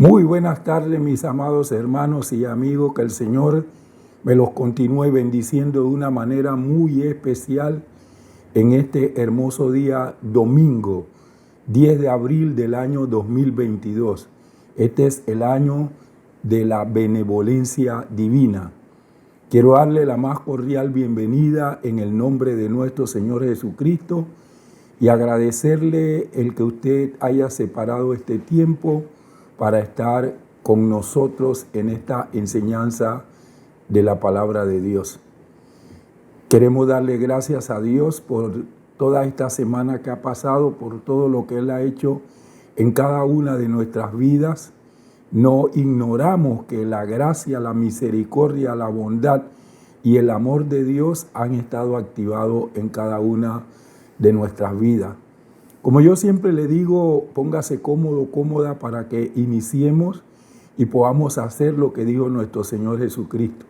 Muy buenas tardes, mis amados hermanos y amigos, que el Señor me los continúe bendiciendo de una manera muy especial en este hermoso día domingo, 10 de abril del año 2022. Este es el año de la benevolencia divina. Quiero darle la más cordial bienvenida en el nombre de nuestro Señor Jesucristo y agradecerle el que usted haya separado este tiempo para estar con nosotros en esta enseñanza de la palabra de Dios. Queremos darle gracias a Dios por toda esta semana que ha pasado, por todo lo que Él ha hecho en cada una de nuestras vidas. No ignoramos que la gracia, la misericordia, la bondad y el amor de Dios han estado activados en cada una de nuestras vidas. Como yo siempre le digo, póngase cómodo, cómoda para que iniciemos y podamos hacer lo que dijo nuestro Señor Jesucristo.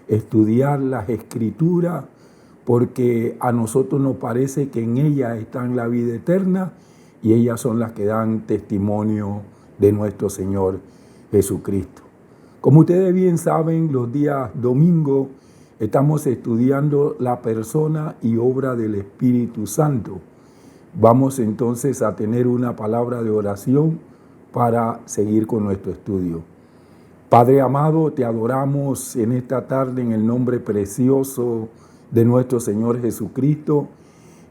Estudiar las Escrituras, porque a nosotros nos parece que en ellas está la vida eterna y ellas son las que dan testimonio de nuestro Señor Jesucristo. Como ustedes bien saben, los días domingos estamos estudiando la persona y obra del Espíritu Santo. Vamos entonces a tener una palabra de oración para seguir con nuestro estudio. Padre amado, te adoramos en esta tarde en el nombre precioso de nuestro Señor Jesucristo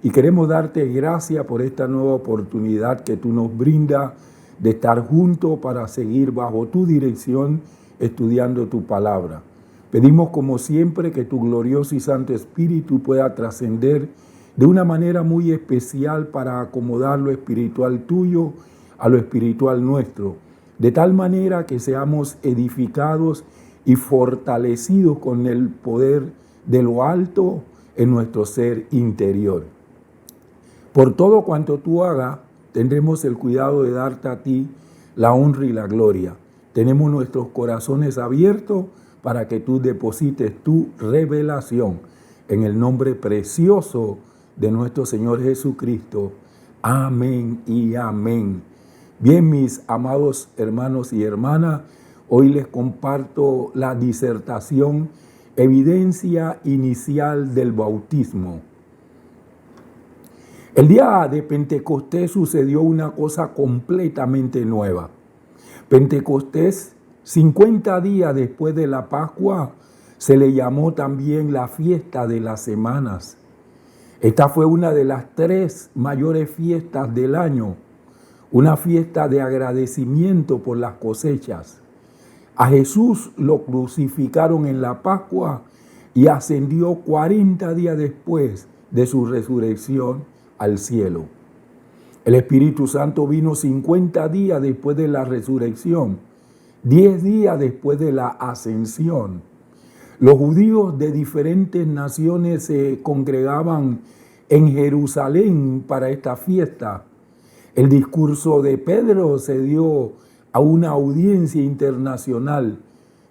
y queremos darte gracias por esta nueva oportunidad que tú nos brindas de estar juntos para seguir bajo tu dirección estudiando tu palabra. Pedimos como siempre que tu glorioso y santo Espíritu pueda trascender de una manera muy especial para acomodar lo espiritual tuyo a lo espiritual nuestro, de tal manera que seamos edificados y fortalecidos con el poder de lo alto en nuestro ser interior. Por todo cuanto tú hagas, tendremos el cuidado de darte a ti la honra y la gloria. Tenemos nuestros corazones abiertos para que tú deposites tu revelación en el nombre precioso de nuestro Señor Jesucristo. Amén y amén. Bien, mis amados hermanos y hermanas, hoy les comparto la disertación Evidencia Inicial del Bautismo. El día de Pentecostés sucedió una cosa completamente nueva. Pentecostés, 50 días después de la Pascua, se le llamó también la fiesta de las semanas. Esta fue una de las 3 mayores fiestas del año, una fiesta de agradecimiento por las cosechas. A Jesús lo crucificaron en la Pascua y ascendió 40 días después de su resurrección al cielo. El Espíritu Santo vino 50 días después de la resurrección, 10 días después de la ascensión. Los judíos de diferentes naciones se congregaban en Jerusalén para esta fiesta. El discurso de Pedro se dio a una audiencia internacional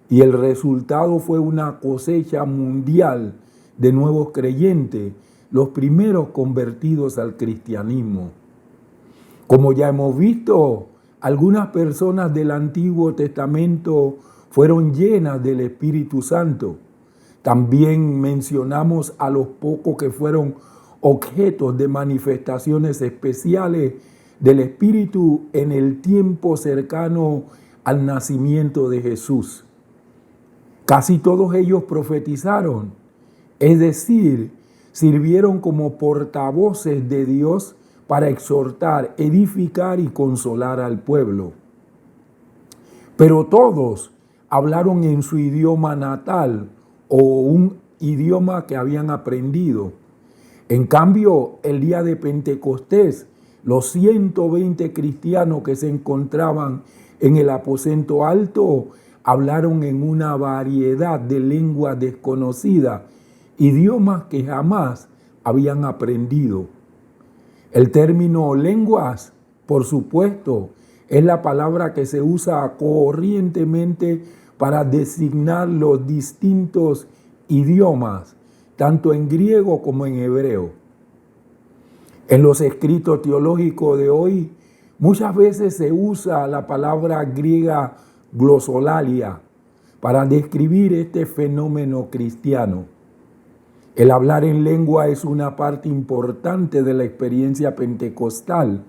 y el resultado fue una cosecha mundial de nuevos creyentes, los primeros convertidos al cristianismo. Como ya hemos visto, algunas personas del Antiguo Testamento fueron llenas del Espíritu Santo. También mencionamos a los pocos que fueron objetos de manifestaciones especiales del Espíritu en el tiempo cercano al nacimiento de Jesús. Casi todos ellos profetizaron, es decir, sirvieron como portavoces de Dios para exhortar, edificar y consolar al pueblo. Pero todos hablaron en su idioma natal o un idioma que habían aprendido. En cambio, el día de Pentecostés, los 120 cristianos que se encontraban en el aposento alto hablaron en una variedad de lenguas desconocidas, idiomas que jamás habían aprendido. El término lenguas, por supuesto, es la palabra que se usa corrientemente para designar los distintos idiomas, tanto en griego como en hebreo. En los escritos teológicos de hoy Muchas veces se usa la palabra griega glosolalia para describir este fenómeno cristiano. El hablar en lengua es una parte importante de la experiencia pentecostal.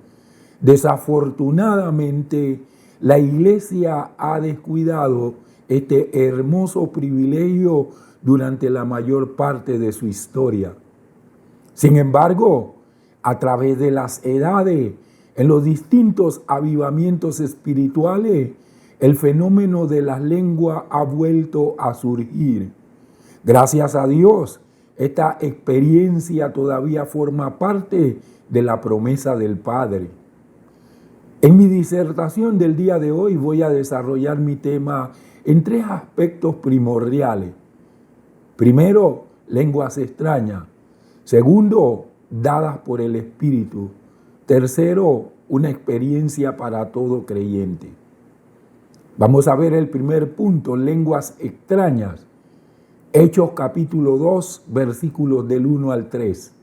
Desafortunadamente, la iglesia ha descuidado este hermoso privilegio durante la mayor parte de su historia. Sin embargo, a través de las edades, en los distintos avivamientos espirituales, el fenómeno de la lengua ha vuelto a surgir. Gracias a Dios, esta experiencia todavía forma parte de la promesa del Padre. En mi disertación del día de hoy voy a desarrollar mi tema en 3 aspectos primordiales. Primero, lenguas extrañas. Segundo, dadas por el Espíritu. Tercero, una experiencia para todo creyente. Vamos a ver el primer punto, lenguas extrañas. Hechos capítulo 2, versículos del 1 al 3.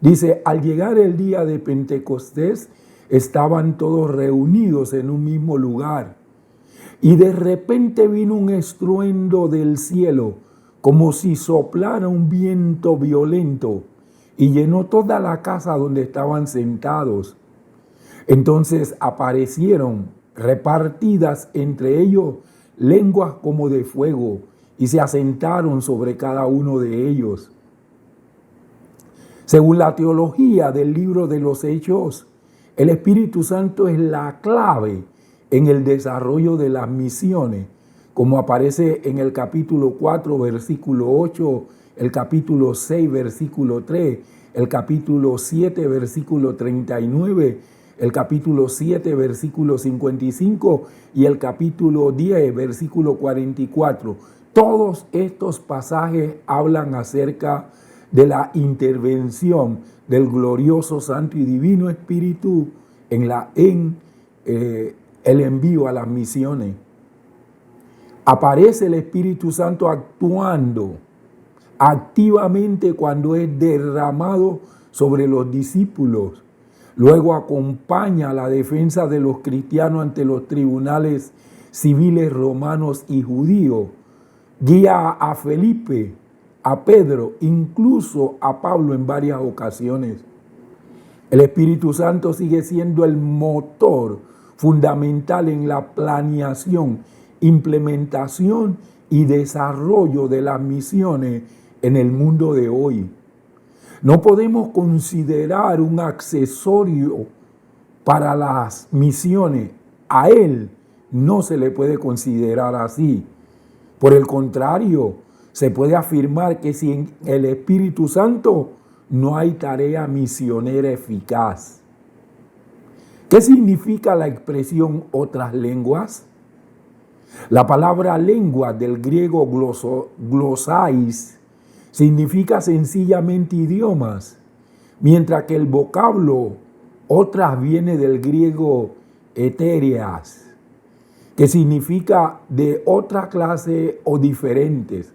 Dice, al llegar el día de Pentecostés, estaban todos reunidos en un mismo lugar. Y de repente vino un estruendo del cielo, como si soplara un viento violento, y llenó toda la casa donde estaban sentados. Entonces aparecieron repartidas entre ellos lenguas como de fuego, y se asentaron sobre cada uno de ellos. Según la teología del libro de los Hechos, el Espíritu Santo es la clave en el desarrollo de las misiones, como aparece en el capítulo 4, versículo 8, el capítulo 6, versículo 3, el capítulo 7, versículo 39, el capítulo 7, versículo 55 y el capítulo 10, versículo 44. Todos estos pasajes hablan acerca de la intervención del glorioso, santo y divino Espíritu en el envío a las misiones. Aparece el Espíritu Santo actuando activamente cuando es derramado sobre los discípulos. Luego acompaña la defensa de los cristianos ante los tribunales civiles romanos y judíos. Guía a Felipe, a Pedro, incluso a Pablo en varias ocasiones. El Espíritu Santo sigue siendo el motor fundamental en la planeación, implementación y desarrollo de las misiones en el mundo de hoy. No podemos considerar un accesorio para las misiones. A Él no se le puede considerar así. Por el contrario, se puede afirmar que sin el Espíritu Santo no hay tarea misionera eficaz. ¿Qué significa la expresión otras lenguas? La palabra lengua del griego glosais significa sencillamente idiomas, mientras que el vocablo otras viene del griego etéreas, que significa de otra clase o diferentes.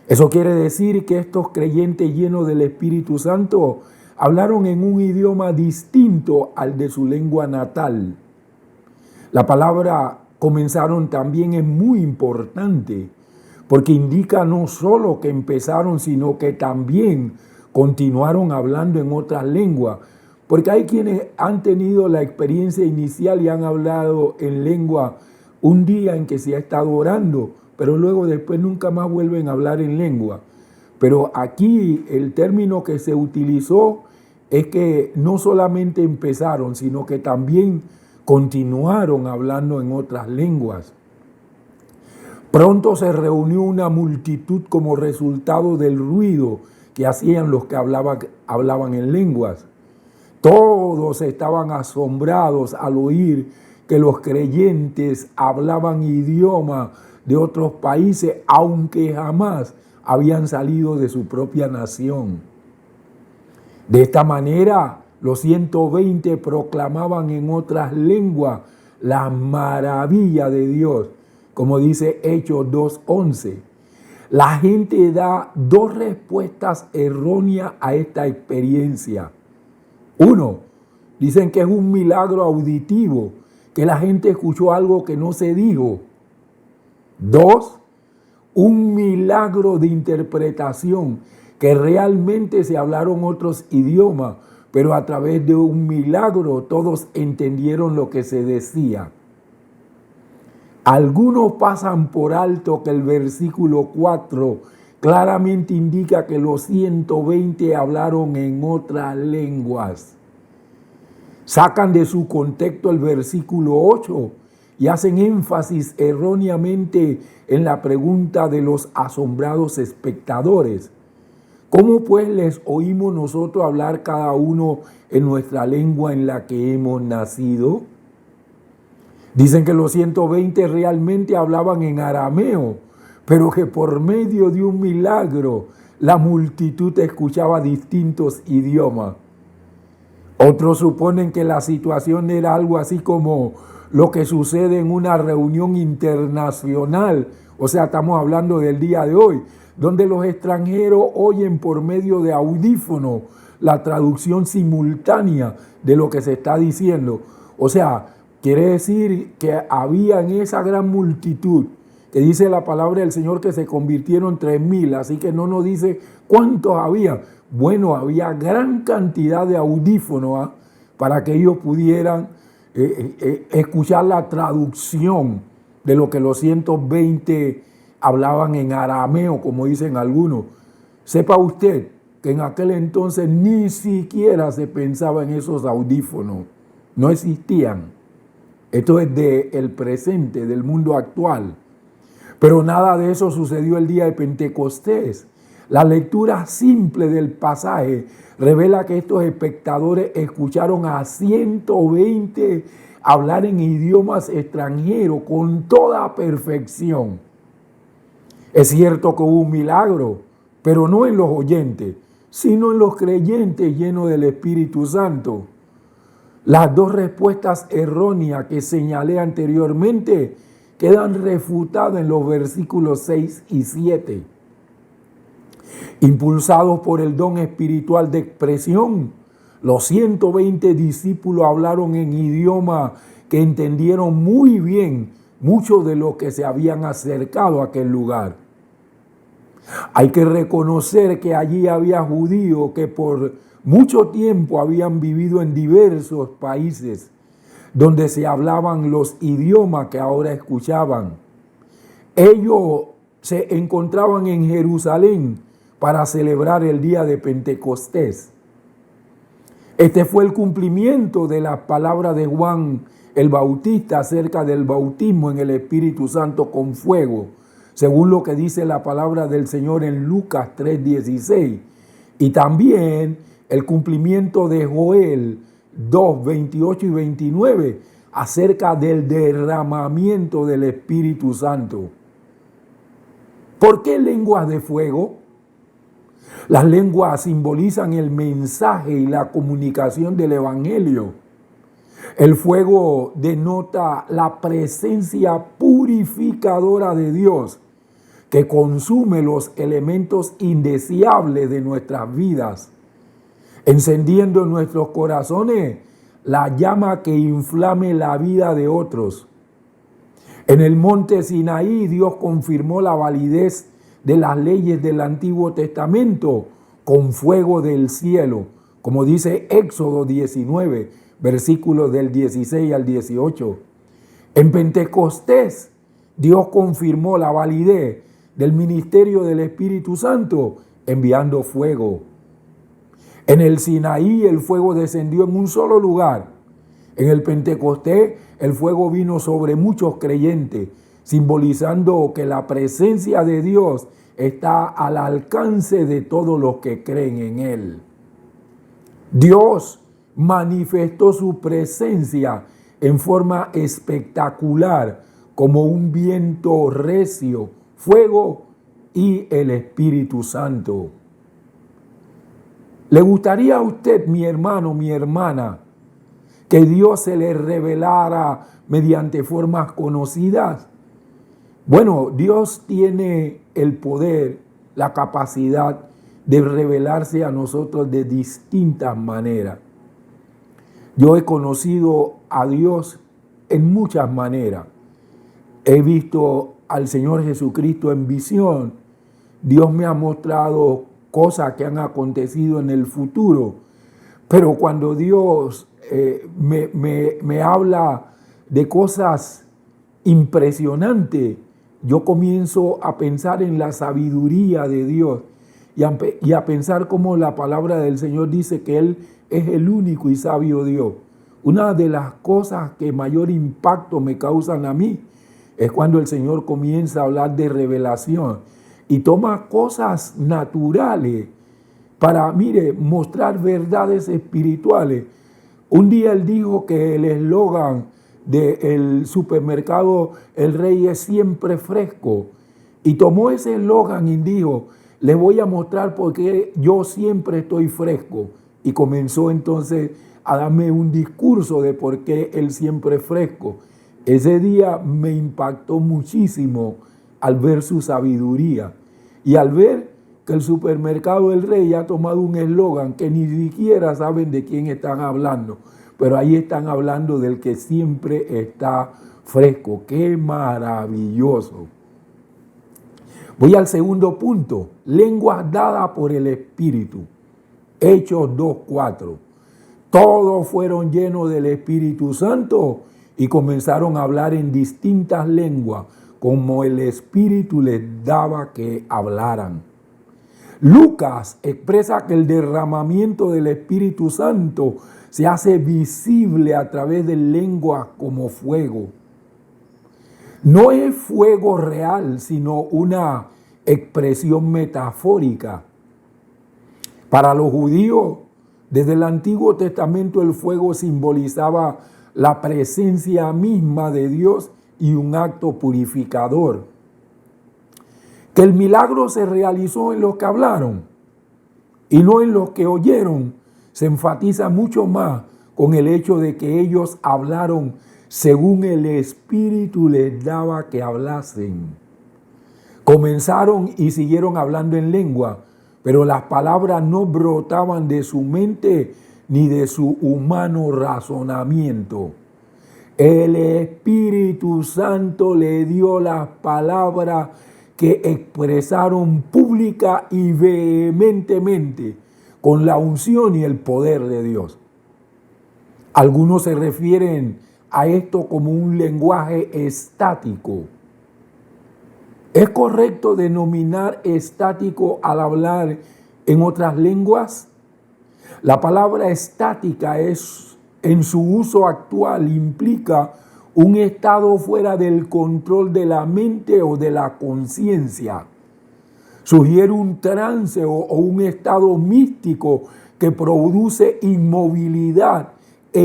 Eso quiere decir que estos creyentes llenos del Espíritu Santo hablaron en un idioma distinto al de su lengua natal. La palabra comenzaron también es muy importante, porque indica no solo que empezaron, sino que también continuaron hablando en otras lenguas. Porque hay quienes han tenido la experiencia inicial y han hablado en lengua un día en que se ha estado orando, pero luego después nunca más vuelven a hablar en lengua. Pero aquí el término que se utilizó es que no solamente empezaron, sino que también continuaron hablando en otras lenguas. Pronto se reunió una multitud como resultado del ruido que hacían los que hablaban en lenguas. Todos estaban asombrados al oír que los creyentes hablaban idioma de otros países, aunque jamás habían salido de su propia nación. De esta manera, los 120 proclamaban en otras lenguas la maravilla de Dios, como dice Hechos 2:11. La gente da 2 respuestas erróneas a esta experiencia. 1, Dicen que es un milagro auditivo, que la gente escuchó algo que no se dijo. 2, un milagro de interpretación, que realmente se hablaron otros idiomas, pero a través de un milagro todos entendieron lo que se decía. Algunos pasan por alto que el versículo 4 claramente indica que los 120 hablaron en otras lenguas. Sacan de su contexto el versículo 8 y hacen énfasis erróneamente en la pregunta de los asombrados espectadores. ¿Cómo pues les oímos nosotros hablar cada uno en nuestra lengua en la que hemos nacido? Dicen que los 120 realmente hablaban en arameo, pero que por medio de un milagro la multitud escuchaba distintos idiomas. Otros suponen que la situación era algo así como lo que sucede en una reunión internacional, o sea, estamos hablando del día de hoy, donde los extranjeros oyen por medio de audífonos la traducción simultánea de lo que se está diciendo. O sea, quiere decir que había en esa gran multitud, que dice la palabra del Señor que se convirtieron 3,000, así que no nos dice cuántos había. Bueno, había gran cantidad de audífonos para que ellos pudieran escuchar la traducción de lo que los 120 hablaban en arameo, como dicen algunos. Sepa usted que en aquel entonces ni siquiera se pensaba en esos audífonos, no existían. Esto es del presente, del mundo actual. Pero nada de eso sucedió el día de Pentecostés. La lectura simple del pasaje revela que estos espectadores escucharon a 120 hablar en idiomas extranjeros con toda perfección. Es cierto que hubo un milagro, pero no en los oyentes, sino en los creyentes llenos del Espíritu Santo. Las dos respuestas erróneas que señalé anteriormente quedan refutadas en los versículos 6 y 7. Impulsados por el don espiritual de expresión, los 120 discípulos hablaron en idioma que entendieron muy bien muchos de los que se habían acercado a aquel lugar. Hay que reconocer que allí había judíos que por mucho tiempo habían vivido en diversos países donde se hablaban los idiomas que ahora escuchaban. Ellos se encontraban en Jerusalén para celebrar el día de Pentecostés. Este fue el cumplimiento de las palabras de Juan el Bautista acerca del bautismo en el Espíritu Santo con fuego, según lo que dice la palabra del Señor en Lucas 3:16, y también el cumplimiento de Joel 2:28 y 29 acerca del derramamiento del Espíritu Santo. ¿Por qué lenguas de fuego? Las lenguas simbolizan el mensaje y la comunicación del Evangelio. El fuego denota la presencia purificadora de Dios que consume los elementos indeseables de nuestras vidas, encendiendo en nuestros corazones la llama que inflame la vida de otros. En el monte Sinaí, Dios confirmó la validez de las leyes del Antiguo Testamento con fuego del cielo, como dice Éxodo 19, versículos del 16 al 18. En Pentecostés, Dios confirmó la validez del ministerio del Espíritu Santo enviando fuego. En el Sinaí el fuego descendió en un solo lugar. En el Pentecostés el fuego vino sobre muchos creyentes, simbolizando que la presencia de Dios está al alcance de todos los que creen en Él. Dios manifestó su presencia en forma espectacular como un viento recio, fuego y el Espíritu Santo. ¿Le gustaría a usted, mi hermano, mi hermana, que Dios se le revelara mediante formas conocidas? Bueno, Dios tiene el poder, la capacidad de revelarse a nosotros de distintas maneras. Yo he conocido a Dios en muchas maneras. He visto al Señor Jesucristo en visión. Dios me ha mostrado cosas que han acontecido en el futuro. Pero cuando Dios me habla de cosas impresionantes, yo comienzo a pensar en la sabiduría de Dios y a pensar cómo la palabra del Señor dice que Él es el único y sabio Dios. Una de las cosas que mayor impacto me causan a mí es cuando el Señor comienza a hablar de revelación y toma cosas naturales para, mostrar verdades espirituales. Un día Él dijo que el eslogan del supermercado El Rey es siempre fresco. Y tomó ese eslogan y dijo, les voy a mostrar por qué yo siempre estoy fresco. Y comenzó entonces a darme un discurso de por qué Él siempre es fresco. Ese día me impactó muchísimo al ver su sabiduría y al ver que el supermercado El Rey ha tomado un eslogan que ni siquiera saben de quién están hablando, pero ahí están hablando del que siempre está fresco. ¡Qué maravilloso! Voy al segundo punto, lenguas dadas por el Espíritu. Hechos 2:4. Todos fueron llenos del Espíritu Santo y comenzaron a hablar en distintas lenguas, como el Espíritu les daba que hablaran. Lucas expresa que el derramamiento del Espíritu Santo se hace visible a través de lenguas como fuego. No es fuego real, sino una expresión metafórica. Para los judíos, desde el Antiguo Testamento el fuego simbolizaba la presencia misma de Dios y un acto purificador. Que el milagro se realizó en los que hablaron y no en los que oyeron, se enfatiza mucho más con el hecho de que ellos hablaron según el Espíritu les daba que hablasen. Comenzaron y siguieron hablando en lengua, pero las palabras no brotaban de su mente ni de su humano razonamiento. El Espíritu Santo le dio las palabras que expresaron pública y vehementemente con la unción y el poder de Dios. Algunos se refieren a esto como un lenguaje estático. ¿Es correcto denominar estático al hablar en otras lenguas? La palabra estática en su uso actual implica un estado fuera del control de la mente o de la conciencia. Sugiere un trance o un estado místico que produce inmovilidad e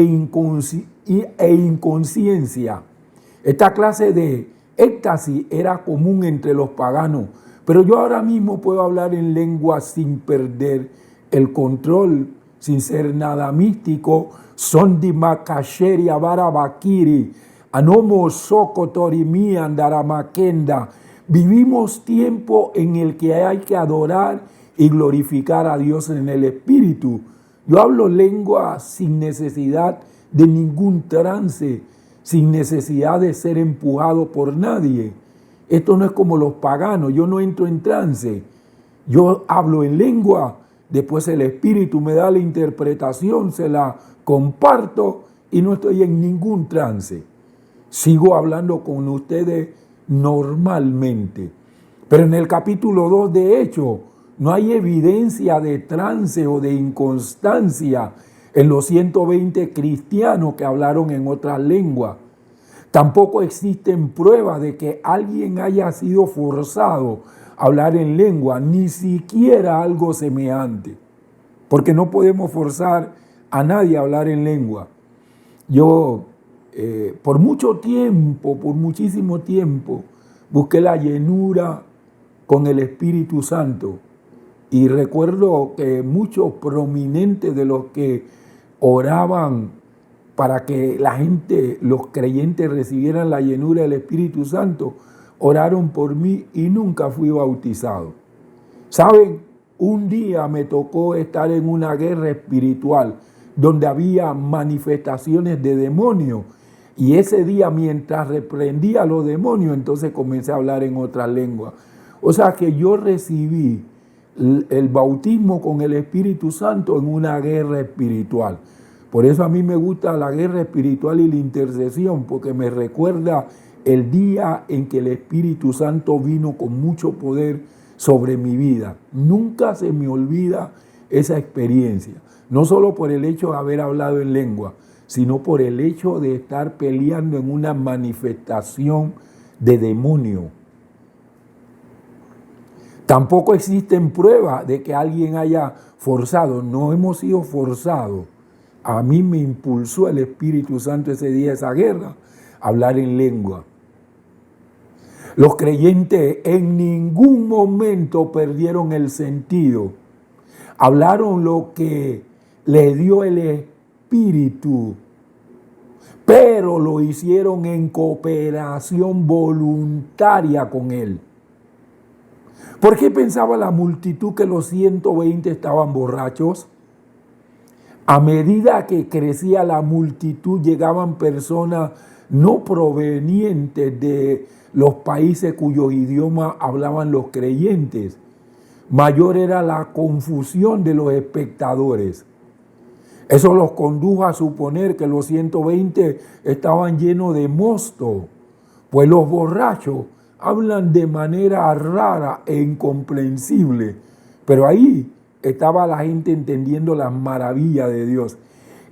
inconsciencia. Esta clase de éxtasis era común entre los paganos, pero yo ahora mismo puedo hablar en lengua sin perder el control, sin ser nada místico. Sondi makasheri abarabakiri, anomo sokotorimi andaramakenda. Vivimos tiempo en el que hay que adorar y glorificar a Dios en el Espíritu. Yo hablo lengua sin necesidad de ningún trance, sin necesidad de ser empujado por nadie. Esto no es como los paganos, yo no entro en trance. Yo hablo en lengua, después el Espíritu me da la interpretación, se la comparto y no estoy en ningún trance. Sigo hablando con ustedes normalmente. Pero en el capítulo 2 de Hechos no hay evidencia de trance o de inconstancia en los 120 cristianos que hablaron en otras lenguas. Tampoco existen pruebas de que alguien haya sido forzado a hablar en lengua, ni siquiera algo semejante, porque no podemos forzar a nadie a hablar en lengua. Yo por muchísimo tiempo, busqué la llenura con el Espíritu Santo. Y recuerdo que muchos prominentes de los que oraban para que la gente, los creyentes, recibieran la llenura del Espíritu Santo, oraron por mí y nunca fui bautizado. ¿Saben? Un día me tocó estar en una guerra espiritual donde había manifestaciones de demonios. Y ese día, mientras reprendía a los demonios, entonces comencé a hablar en otra lengua. O sea que yo recibí el bautismo con el Espíritu Santo en una guerra espiritual. Por eso a mí me gusta la guerra espiritual y la intercesión, porque me recuerda el día en que el Espíritu Santo vino con mucho poder sobre mi vida. Nunca se me olvida esa experiencia, no solo por el hecho de haber hablado en lengua, sino por el hecho de estar peleando en una manifestación de demonio. Tampoco existen pruebas de que alguien haya forzado. No hemos sido forzados. A mí me impulsó el Espíritu Santo ese día, esa guerra, a hablar en lengua. Los creyentes en ningún momento perdieron el sentido. Hablaron lo que les dio el Espíritu, pero lo hicieron en cooperación voluntaria con Él. ¿Por qué pensaba la multitud que los 120 estaban borrachos? A medida que crecía la multitud, llegaban personas no provenientes de los países cuyos idiomas hablaban los creyentes. Mayor era la confusión de los espectadores. Eso los condujo a suponer que los 120 estaban llenos de mosto, pues los borrachos hablan de manera rara e incomprensible, pero ahí estaba la gente entendiendo las maravillas de Dios.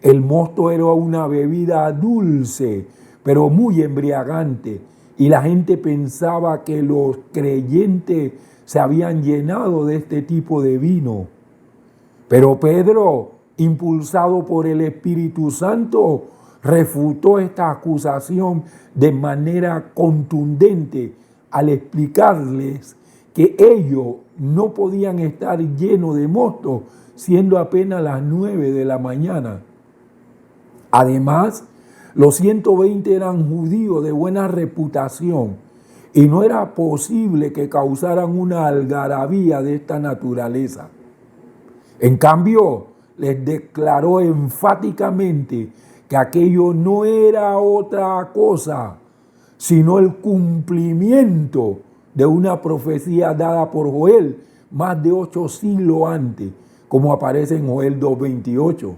El mosto era una bebida dulce, pero muy embriagante, y la gente pensaba que los creyentes se habían llenado de este tipo de vino. Pero Pedro, impulsado por el Espíritu Santo, refutó esta acusación de manera contundente al explicarles que ellos no podían estar llenos de mosto, siendo apenas las 9 de la mañana. Además, los 120 eran judíos de buena reputación y no era posible que causaran una algarabía de esta naturaleza. En cambio, les declaró enfáticamente que aquello no era otra cosa, sino el cumplimiento de una profecía dada por Joel más de 8 siglos antes, como aparece en Joel 2:28.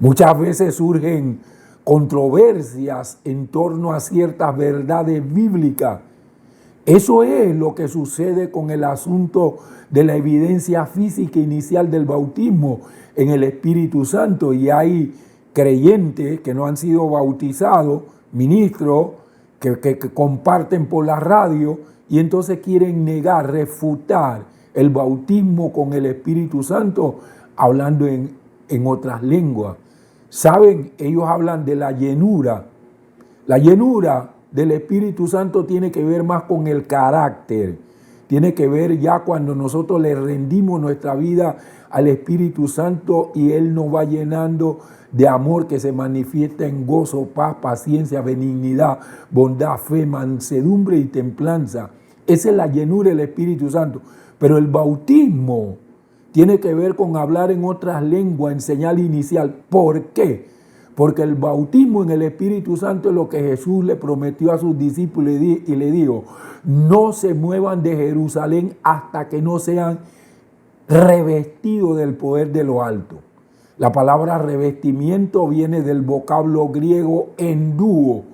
Muchas veces surgen controversias en torno a ciertas verdades bíblicas. Eso es lo que sucede con el asunto de la evidencia física inicial del bautismo en el Espíritu Santo. Y hay creyentes que no han sido bautizados, ministros que comparten por la radio y entonces quieren negar, refutar el bautismo con el Espíritu Santo hablando en otras lenguas. ¿Saben? Ellos hablan de la llenura. La llenura del Espíritu Santo tiene que ver más con el carácter. Tiene que ver ya cuando nosotros le rendimos nuestra vida al Espíritu Santo y Él nos va llenando de amor que se manifiesta en gozo, paz, paciencia, benignidad, bondad, fe, mansedumbre y templanza. Esa es la llenura del Espíritu Santo. Pero el bautismo tiene que ver con hablar en otras lenguas en señal inicial. ¿Por qué? Porque el bautismo en el Espíritu Santo es lo que Jesús le prometió a sus discípulos y le dijo: no se muevan de Jerusalén hasta que no sean revestidos del poder de lo alto. La palabra revestimiento viene del vocablo griego enduo,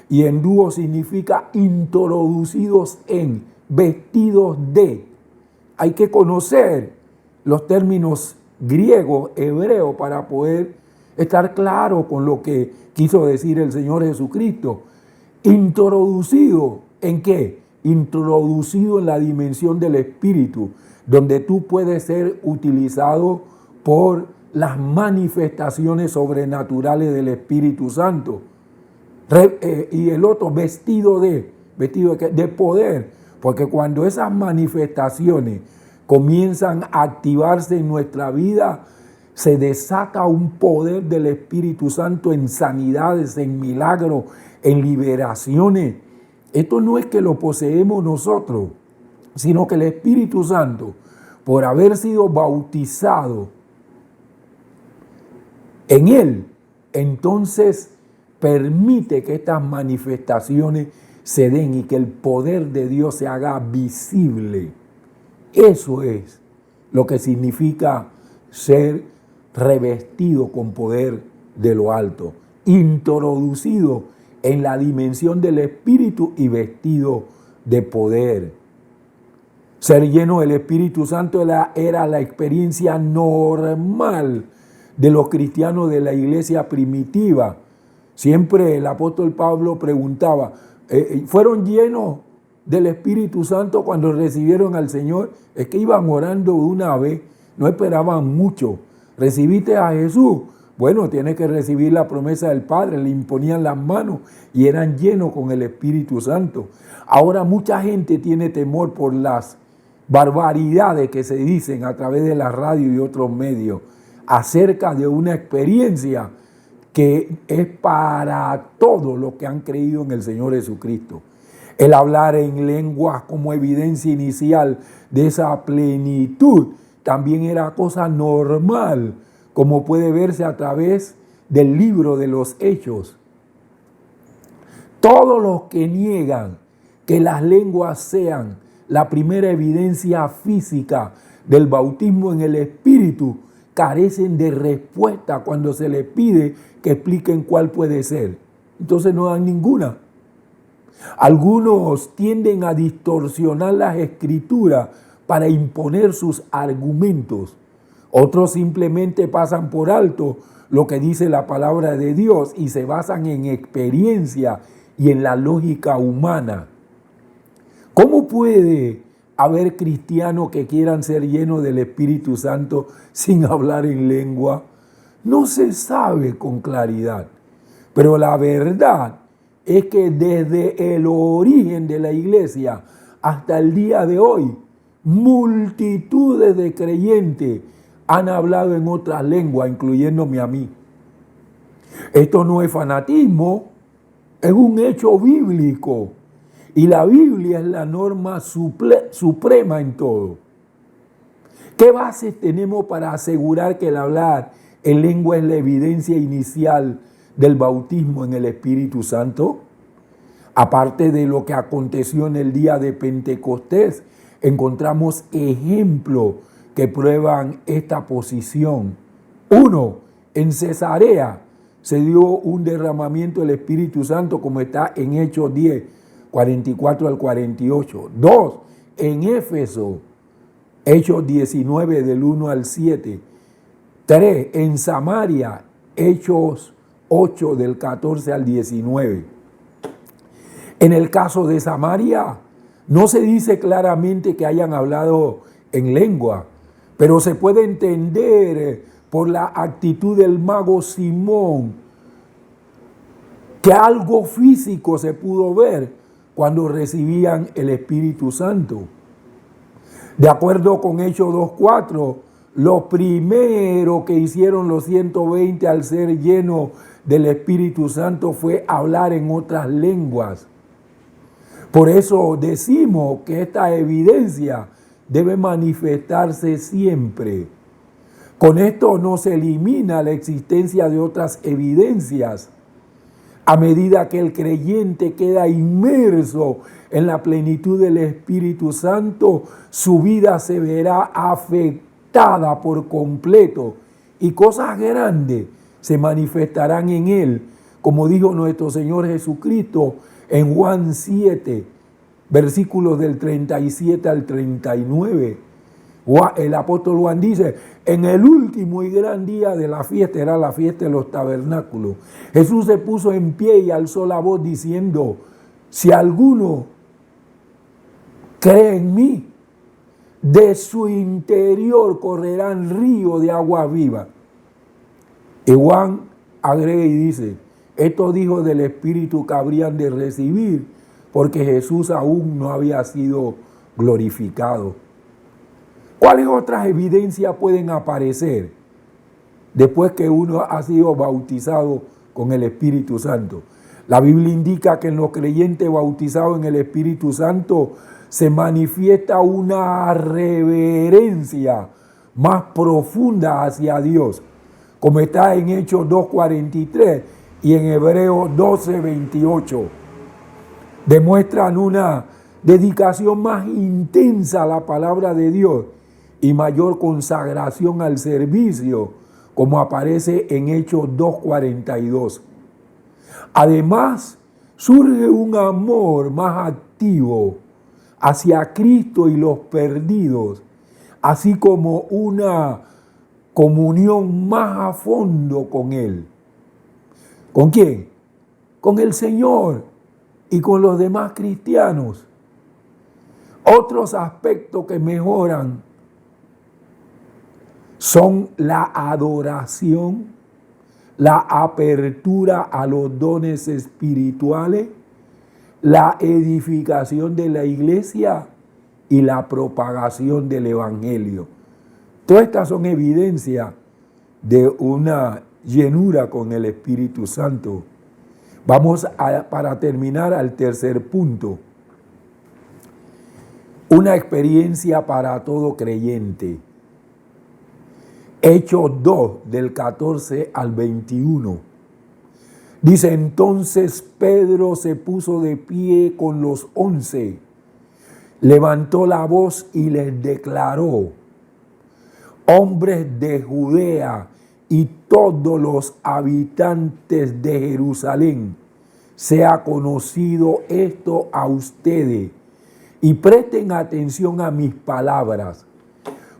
y enduo significa introducidos en, vestidos de. Hay que conocer los términos griegos, hebreos, para poder estar claro con lo que quiso decir el Señor Jesucristo. Introducido ¿en qué? Introducido en la dimensión del Espíritu, donde tú puedes ser utilizado por las manifestaciones sobrenaturales del Espíritu Santo. Y el otro, vestido de poder, porque cuando esas manifestaciones comienzan a activarse en nuestra vida, se desata un poder del Espíritu Santo en sanidades, en milagros, en liberaciones. Esto no es que lo poseemos nosotros, sino que el Espíritu Santo, por haber sido bautizado en Él, entonces permite que estas manifestaciones se den y que el poder de Dios se haga visible. Eso es lo que significa ser revestido con poder de lo alto, introducido en la dimensión del Espíritu y vestido de poder. Ser lleno del Espíritu Santo era la experiencia normal de los cristianos de la iglesia primitiva. Siempre el apóstol Pablo preguntaba, ¿fueron llenos del Espíritu Santo cuando recibieron al Señor? Es que iban orando una vez, no esperaban mucho. ¿Recibiste a Jesús? Bueno, tienes que recibir la promesa del Padre. Le imponían las manos y eran llenos con el Espíritu Santo. Ahora mucha gente tiene temor por las barbaridades que se dicen a través de la radio y otros medios acerca de una experiencia que es para todos los que han creído en el Señor Jesucristo. El hablar en lenguas como evidencia inicial de esa plenitud también era cosa normal, como puede verse a través del libro de los Hechos. Todos los que niegan que las lenguas sean la primera evidencia física del bautismo en el Espíritu carecen de respuesta cuando se les pide que expliquen cuál puede ser. Entonces no dan ninguna. Algunos tienden a distorsionar las escrituras para imponer sus argumentos. Otros simplemente pasan por alto lo que dice la palabra de Dios y se basan en experiencia y en la lógica humana. ¿Cómo puede haber cristianos que quieran ser llenos del Espíritu Santo sin hablar en lengua? No se sabe con claridad. Pero la verdad es que desde el origen de la iglesia hasta el día de hoy, multitudes de creyentes han hablado en otras lenguas, incluyéndome a mí. Esto no es fanatismo, es un hecho bíblico. Y la Biblia es la norma suprema en todo. ¿Qué bases tenemos para asegurar que el hablar en lengua es la evidencia inicial del bautismo en el Espíritu Santo? Aparte de lo que aconteció en el día de Pentecostés, encontramos ejemplos que prueban esta posición. 1. En Cesarea se dio un derramamiento del Espíritu Santo, como está en Hechos 10, 44 al 48. 2. En Éfeso, Hechos 19, del 1 al 7. 3. En Samaria, Hechos 8, del 14 al 19. En el caso de Samaria, no se dice claramente que hayan hablado en lengua, pero se puede entender por la actitud del mago Simón que algo físico se pudo ver cuando recibían el Espíritu Santo. De acuerdo con Hechos 2:4, lo primero que hicieron los 120 al ser llenos del Espíritu Santo fue hablar en otras lenguas. Por eso decimos que esta evidencia debe manifestarse siempre. Con esto no se elimina la existencia de otras evidencias. A medida que el creyente queda inmerso en la plenitud del Espíritu Santo, su vida se verá afectada por completo y cosas grandes se manifestarán en él, como dijo nuestro Señor Jesucristo en Juan 7, versículos del 37 al 39. El apóstol Juan dice, en el último y gran día de la fiesta, era la fiesta de los tabernáculos, Jesús se puso en pie y alzó la voz diciendo, si alguno cree en mí, de su interior correrán ríos de agua viva. Y Juan agrega y dice, esto dijo del Espíritu que habrían de recibir, porque Jesús aún no había sido glorificado. ¿Cuáles otras evidencias pueden aparecer después que uno ha sido bautizado con el Espíritu Santo? La Biblia indica que en los creyentes bautizados en el Espíritu Santo se manifiesta una reverencia más profunda hacia Dios, como está en Hechos 2:43 y en Hebreos 12:28. Demuestran una dedicación más intensa a la palabra de Dios y mayor consagración al servicio, como aparece en Hechos 2:42. Además, surge un amor más activo hacia Cristo y los perdidos, así como una comunión más a fondo con Él. ¿Con quién? Con el Señor y con los demás cristianos. Otros aspectos que mejoran son la adoración, la apertura a los dones espirituales, la edificación de la iglesia y la propagación del evangelio. Todas estas son evidencia de una llenura con el Espíritu Santo. Vamos para terminar al tercer punto. Una experiencia para todo creyente. Hechos 2, del 14 al 21. Dice: entonces Pedro se puso de pie con los 11, levantó la voz y les declaró: hombres de Judea y todos los habitantes de Jerusalén, sea conocido esto a ustedes y presten atención a mis palabras,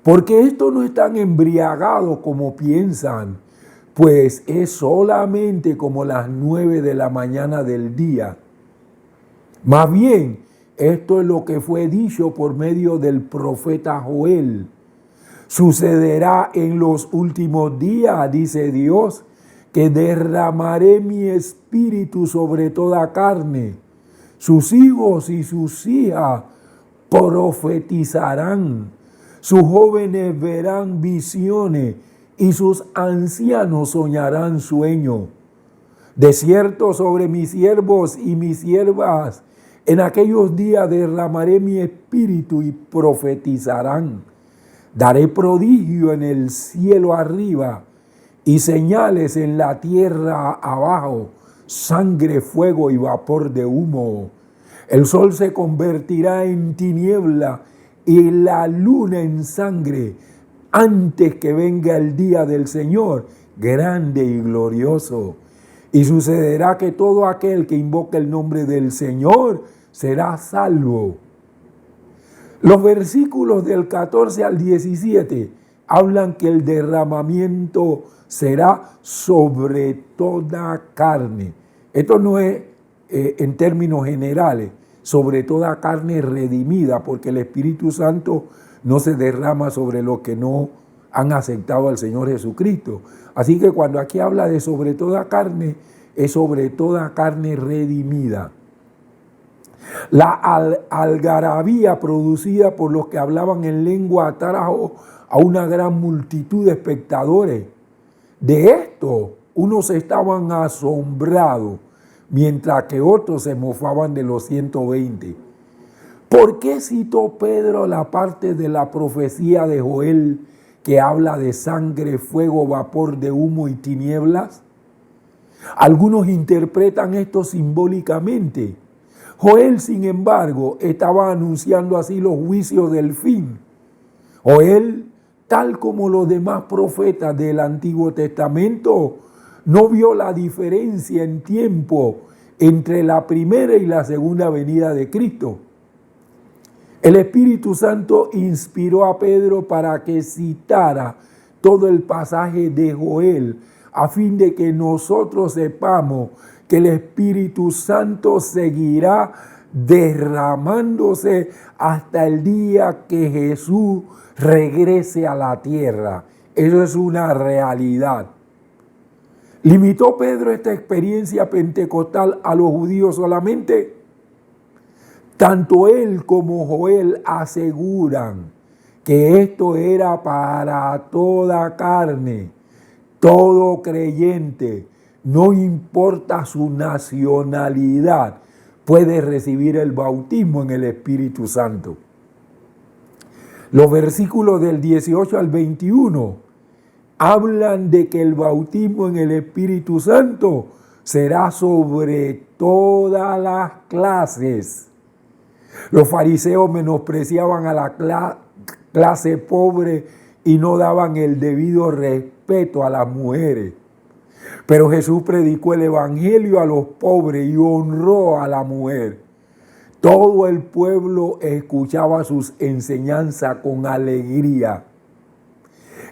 porque estos no están embriagados como piensan, pues es solamente como las 9 de la mañana del día. Más bien, esto es lo que fue dicho por medio del profeta Joel. Sucederá en los últimos días, dice Dios, que derramaré mi espíritu sobre toda carne. Sus hijos y sus hijas profetizarán. Sus jóvenes verán visiones y sus ancianos soñarán sueños. De cierto, sobre mis siervos y mis siervas, en aquellos días derramaré mi espíritu y profetizarán. Daré prodigio en el cielo arriba y señales en la tierra abajo, sangre, fuego y vapor de humo. El sol se convertirá en tiniebla y la luna en sangre, antes que venga el día del Señor, grande y glorioso. Y sucederá que todo aquel que invoque el nombre del Señor será salvo. Los versículos del 14 al 17 hablan que el derramamiento será sobre toda carne. Esto no es en términos generales, sobre toda carne redimida, porque el Espíritu Santo no se derrama sobre los que no han aceptado al Señor Jesucristo. Así que cuando aquí habla de sobre toda carne, es sobre toda carne redimida. La algarabía producida por los que hablaban en lengua atrajo a una gran multitud de espectadores. De esto, unos estaban asombrados, mientras que otros se mofaban de los 120. ¿Por qué citó Pedro la parte de la profecía de Joel que habla de sangre, fuego, vapor de humo y tinieblas? Algunos interpretan esto simbólicamente. Joel, sin embargo, estaba anunciando así los juicios del fin. Joel, tal como los demás profetas del Antiguo Testamento, no vio la diferencia en tiempo entre la primera y la segunda venida de Cristo. El Espíritu Santo inspiró a Pedro para que citara todo el pasaje de Joel, a fin de que nosotros sepamos que el Espíritu Santo seguirá derramándose hasta el día que Jesús regrese a la tierra. Eso es una realidad. ¿Limitó Pedro esta experiencia pentecostal a los judíos solamente? Tanto él como Joel aseguran que esto era para toda carne, todo creyente, no importa su nacionalidad, puede recibir el bautismo en el Espíritu Santo. Los versículos del 18 al 21 hablan de que el bautismo en el Espíritu Santo será sobre todas las clases. Los fariseos menospreciaban a la clase pobre y no daban el debido respeto a las mujeres. Pero Jesús predicó el evangelio a los pobres y honró a la mujer. Todo el pueblo escuchaba sus enseñanzas con alegría.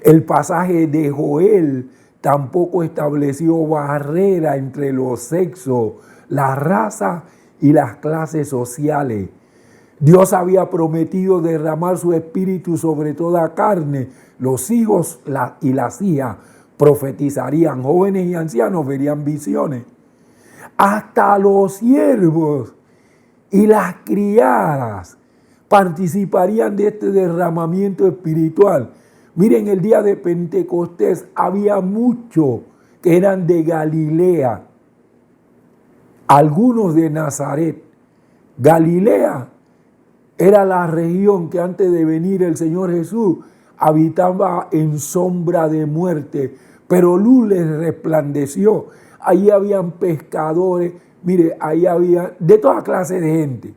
El pasaje de Joel tampoco estableció barrera entre los sexos, la raza y las clases sociales. Dios había prometido derramar su espíritu sobre toda carne. Los hijos y las hijas profetizarían, jóvenes y ancianos verían visiones. Hasta los siervos y las criadas participarían de este derramamiento espiritual. Miren, el día de Pentecostés había muchos que eran de Galilea, algunos de Nazaret. Galilea era la región que antes de venir el Señor Jesús habitaba en sombra de muerte, pero luz les resplandeció. Ahí habían pescadores, mire, ahí había de toda clase de gente.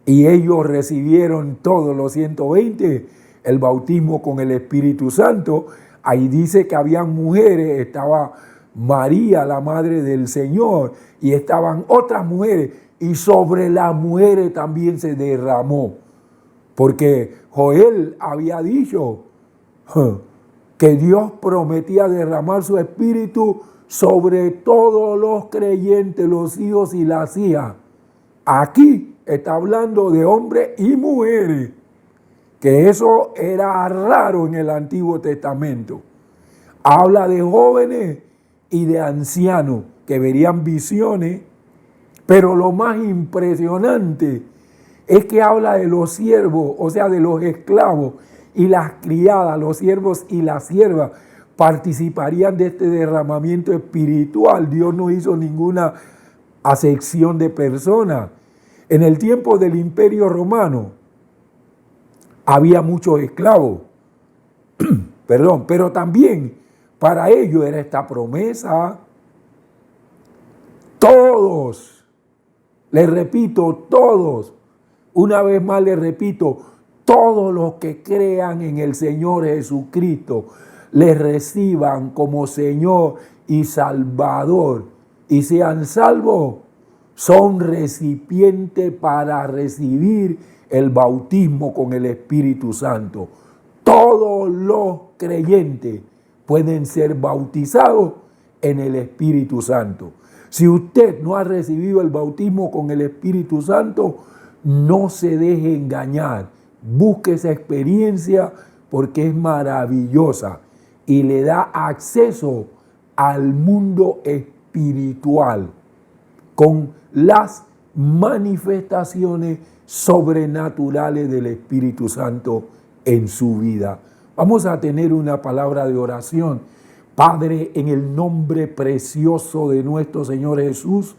Y ellos recibieron todos los 120 el bautismo con el Espíritu Santo. Ahí dice que habían mujeres, estaba María, la madre del Señor, y estaban otras mujeres. Y sobre las mujeres también se derramó. Porque Joel había dicho que Dios prometía derramar su espíritu sobre todos los creyentes, los hijos y las hijas. Aquí está hablando de hombres y mujeres, que eso era raro en el Antiguo Testamento. Habla de jóvenes y de ancianos que verían visiones, pero lo más impresionante es que habla de los siervos, o sea, de los esclavos y las criadas, los siervos y las siervas participarían de este derramamiento espiritual. Dios no hizo ninguna acepción de personas. En el tiempo del Imperio Romano había muchos esclavos, pero también para ellos era esta promesa. Todos, les repito, todos, una vez más les repito, todos los que crean en el Señor Jesucristo, les reciban como Señor y Salvador y sean salvos, son recipientes para recibir el bautismo con el Espíritu Santo. Todos los creyentes pueden ser bautizados en el Espíritu Santo. Si usted no ha recibido el bautismo con el Espíritu Santo, no se deje engañar. Busque esa experiencia porque es maravillosa y le da acceso al mundo espiritual con las manifestaciones sobrenaturales del Espíritu Santo en su vida. Vamos a tener una palabra de oración. Padre, en el nombre precioso de nuestro Señor Jesús,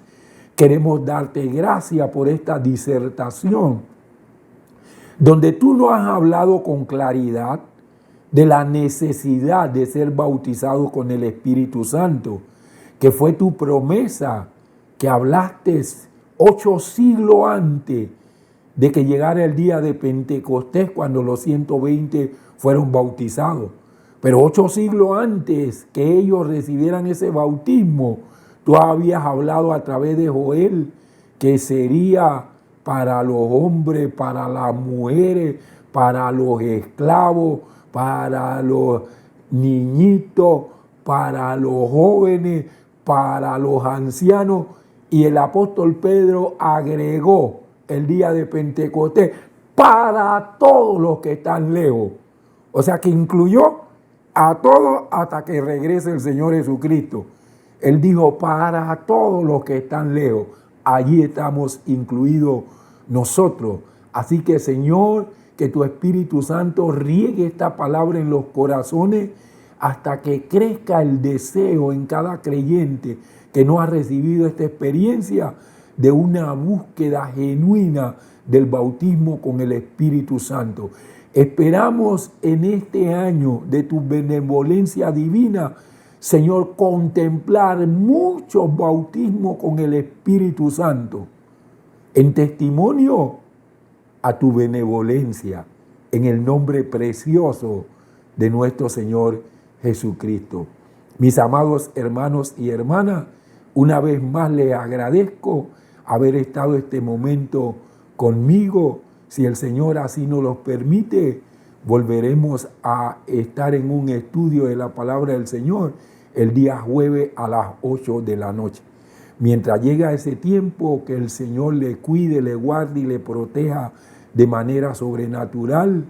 queremos darte gracias por esta disertación, donde tú nos has hablado con claridad de la necesidad de ser bautizados con el Espíritu Santo, que fue tu promesa que hablaste 8 siglos antes de que llegara el día de Pentecostés, cuando los 120 fueron bautizados. Pero 8 siglos antes que ellos recibieran ese bautismo, tú habías hablado a través de Joel que sería para los hombres, para las mujeres, para los esclavos, para los niñitos, para los jóvenes, para los ancianos. Y el apóstol Pedro agregó el día de Pentecostés para todos los que están lejos. O sea que incluyó a todos hasta que regrese el Señor Jesucristo. Él dijo para todos los que están lejos. Allí estamos incluidos nosotros. Así que, Señor, que tu Espíritu Santo riegue esta palabra en los corazones hasta que crezca el deseo en cada creyente que no ha recibido esta experiencia de una búsqueda genuina del bautismo con el Espíritu Santo. Esperamos en este año de tu benevolencia divina, Señor, contemplar muchos bautismos con el Espíritu Santo, en testimonio a tu benevolencia, en el nombre precioso de nuestro Señor Jesucristo. Mis amados hermanos y hermanas, una vez más les agradezco haber estado este momento conmigo. Si el Señor así nos lo permite, volveremos a estar en un estudio de la palabra del Señor el día jueves a las 8 de la noche. Mientras llega ese tiempo, que el Señor le cuide, le guarde y le proteja de manera sobrenatural,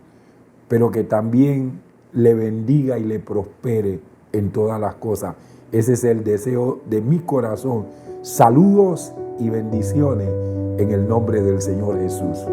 pero que también le bendiga y le prospere en todas las cosas. Ese es el deseo de mi corazón. Saludos y bendiciones en el nombre del Señor Jesús.